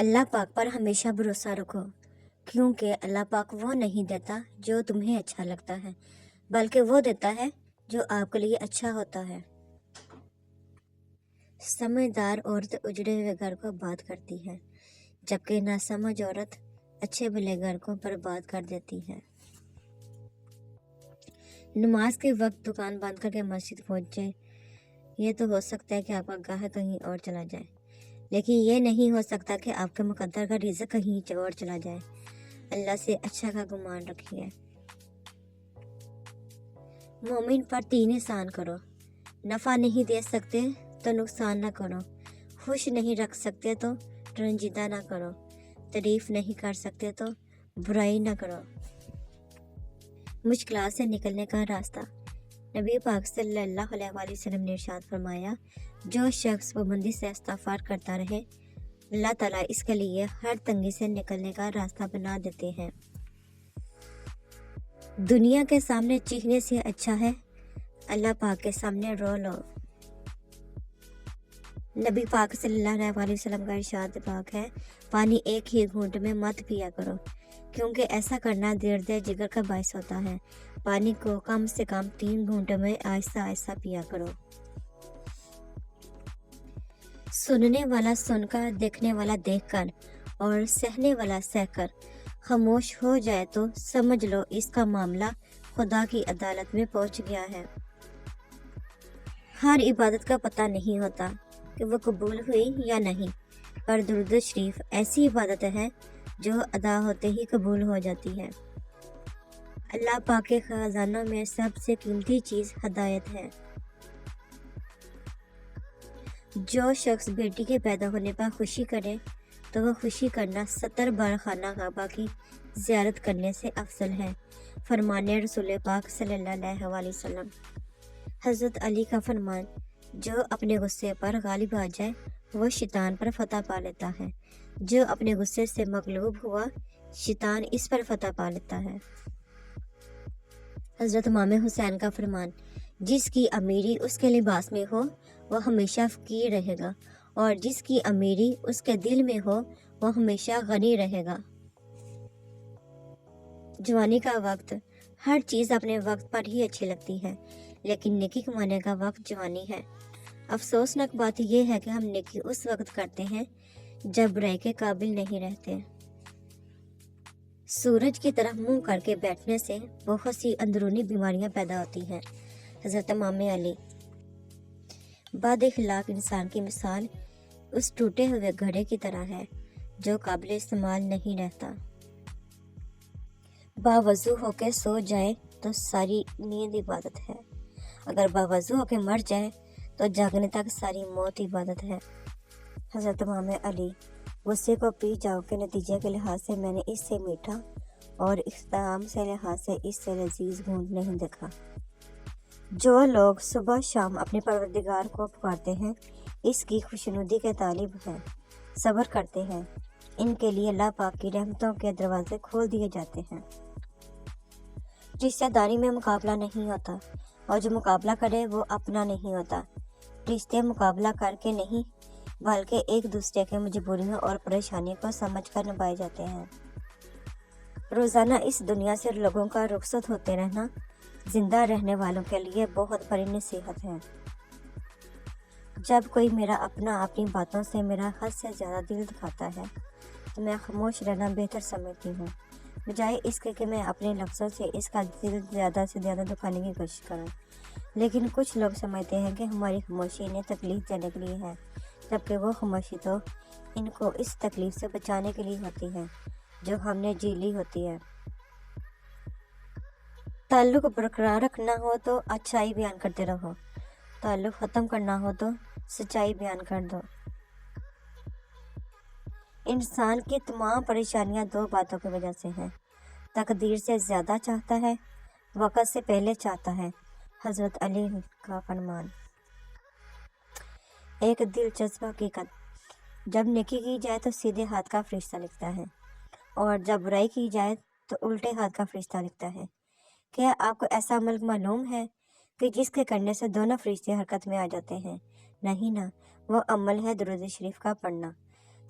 اللہ پاک پر ہمیشہ بھروسہ رکھو، کیونکہ اللہ پاک وہ نہیں دیتا جو تمہیں اچھا لگتا ہے، بلکہ وہ دیتا ہے جو آپ کے لیے اچھا ہوتا ہے۔ سمجھدار عورت اجڑے ہوئے گھر کو آباد کرتی ہے، جبکہ ناسمجھ عورت اچھے بھلے گھر کو برباد کر دیتی ہے۔ نماز کے وقت دکان بند کر کے مسجد پہنچے، یہ تو ہو سکتا ہے کہ آپ کا گاہک کہیں اور چلا جائے، لیکن یہ نہیں ہو سکتا کہ آپ کے مقدر کا رزق کہیں اور چلا جائے۔ اللہ سے اچھا کا گمان رکھیے۔ مومن پر 3 احسان کرو، نفع نہیں دے سکتے تو نقصان نہ کرو، خوش نہیں رکھ سکتے تو رنجیدہ نہ کرو، تعریف نہیں کر سکتے تو برائی نہ کرو۔ مشکلات سے نکلنے کا راستہ۔ نبی پاک صلی اللہ علیہ وآلہ وسلم نے ارشاد فرمایا، جو شخص پابندی سے استغفار کرتا رہے، اللہ تعالیٰ اس کے لیے ہر تنگی سے نکلنے کا راستہ بنا دیتے ہیں۔ دنیا کے سامنے چیخنے سے اچھا ہے اللہ پاک کے سامنے رو لو۔ نبی پاک صلی اللہ علیہ وآلہ وسلم کا ارشاد پاک ہے، پانی ایک ہی گھونٹ میں مت پیا کرو، کیونکہ ایسا کرنا درد جگر کا باعث ہوتا ہے۔ پانی کو کم سے کم 3 گھونٹ میں آہستہ آہستہ پیا کرو۔ سننے والا سن کر، دیکھنے والا دیکھ کر اور سہنے والا سہ کر خاموش ہو جائے تو سمجھ لو اس کا معاملہ خدا کی عدالت میں پہنچ گیا ہے۔ ہر عبادت کا پتہ نہیں ہوتا کہ وہ قبول ہوئی یا نہیں، پر درود شریف ایسی عبادت ہے جو ادا ہوتے ہی قبول ہو جاتی ہے۔ اللہ پاک کے خزانوں میں سب سے قیمتی چیز ہدایت ہے۔ جو شخص بیٹی کے پیدا ہونے پر خوشی کرے تو وہ خوشی کرنا 70 بار خانہ کعبہ کی زیارت کرنے سے افضل ہے، فرمانے رسول پاک صلی اللہ علیہ وآلہ وسلم۔ حضرت علی کا فرمان، جو اپنے غصے پر غالب آ جائے وہ شیطان پر فتح پا لیتا ہے، جو اپنے غصے سے مغلوب ہوا شیطان اس پر فتح پا لیتا ہے۔ حضرت امام حسین کا فرمان، جس کی امیری اس کے لباس میں ہو وہ ہمیشہ فقیر رہے گا، اور جس کی امیری اس کے دل میں ہو وہ ہمیشہ غنی رہے گا۔ جوانی کا وقت، ہر چیز اپنے وقت پر ہی اچھی لگتی ہے، لیکن نیکی کمانے کا وقت جوانی ہے۔ افسوسناک بات یہ ہے کہ ہم نیکی اس وقت کرتے ہیں جب برائی کے قابل نہیں رہتے۔ سورج کی طرف منہ کر کے بیٹھنے سے بہت سی اندرونی بیماریاں پیدا ہوتی ہیں۔ حضرت امام علی۔ بد اخلاق انسان کی مثال اس ٹوٹے ہوئے گھڑے کی طرح ہے جو قابل استعمال نہیں رہتا۔ باوضو ہو کے سو جائے تو ساری نیند عبادت ہے، اگر باوضو ہو کے مر جائے تو جاگنے تک ساری موت عبادت ہے۔ حضرت امام علی۔ غصے کو پی جاؤ کے نتیجے کے لحاظ سے میں نے اس سے میٹھا اور اختتام سے لحاظ سے اس سے لذیذ گھونٹ نہیں دیکھا۔ جو لوگ صبح شام اپنے پروردگار کو پکارتے ہیں، اس کی خوشنودی کے طالب ہیں، صبر کرتے ہیں، ان کے لیے اللہ پاک کی رحمتوں کے دروازے کھول دیے جاتے ہیں۔ رشتہ داری میں مقابلہ نہیں ہوتا، اور جو مقابلہ کرے وہ اپنا نہیں ہوتا۔ رشتے مقابلہ کر کے نہیں بلکہ ایک دوسرے کے مجبوریوں اور پریشانی کو سمجھ کر نبھائے جاتے ہیں۔ روزانہ اس دنیا سے لوگوں کا رخصت ہوتے رہنا زندہ رہنے والوں کے لیے بہت بڑی نصیحت ہے۔ جب کوئی میرا اپنا اپنی باتوں سے میرا حد سے زیادہ دل دکھاتا ہے تو میں خاموش رہنا بہتر سمجھتی ہوں، بجائے اس کے کہ میں اپنے لفظوں سے اس کا دل زیادہ سے زیادہ دکھانے کی کوشش کروں۔ لیکن کچھ لوگ سمجھتے ہیں کہ ہماری خاموشی انہیں تکلیف دینے کے لیے ہے، جبکہ وہ خاموشی تو ان کو اس تکلیف سے بچانے کے لیے ہوتی ہے جو ہم نے جی لی ہوتی ہے۔ تعلق برقرار رکھنا ہو تو اچھائی بیان کرتے رہو، تعلق ختم کرنا ہو تو سچائی بیان کر دو۔ انسان کی تمام پریشانیاں 2 باتوں کی وجہ سے ہیں، تقدیر سے زیادہ چاہتا ہے، وقت سے پہلے چاہتا ہے۔ حضرت علی کا فرمان۔ ایک دلچسپ حقیقت، جب نیکی کی جائے تو سیدھے ہاتھ کا فرشتہ لکھتا ہے، اور جب برائی کی جائے تو الٹے ہاتھ کا فرشتہ لکھتا ہے۔ کیا آپ کو ایسا عمل معلوم ہے کہ جس کے کرنے سے دونوں فرشتے حرکت میں آ جاتے ہیں؟ نہیں نا، وہ عمل ہے درود شریف کا پڑھنا۔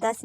10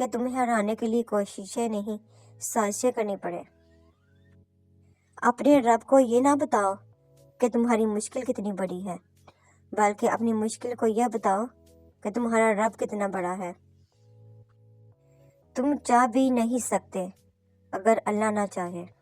کہ تمہیں ہرانے کے لیے کوششیں نہیں سازشیں کرنی پڑے۔ اپنے رب کو یہ نہ بتاؤ کہ تمہاری مشکل کتنی بڑی ہے، بلکہ اپنی مشکل کو یہ بتاؤ کہ تمہارا رب کتنا بڑا ہے۔ تم چاہ بھی نہیں سکتے اگر اللہ نہ چاہے۔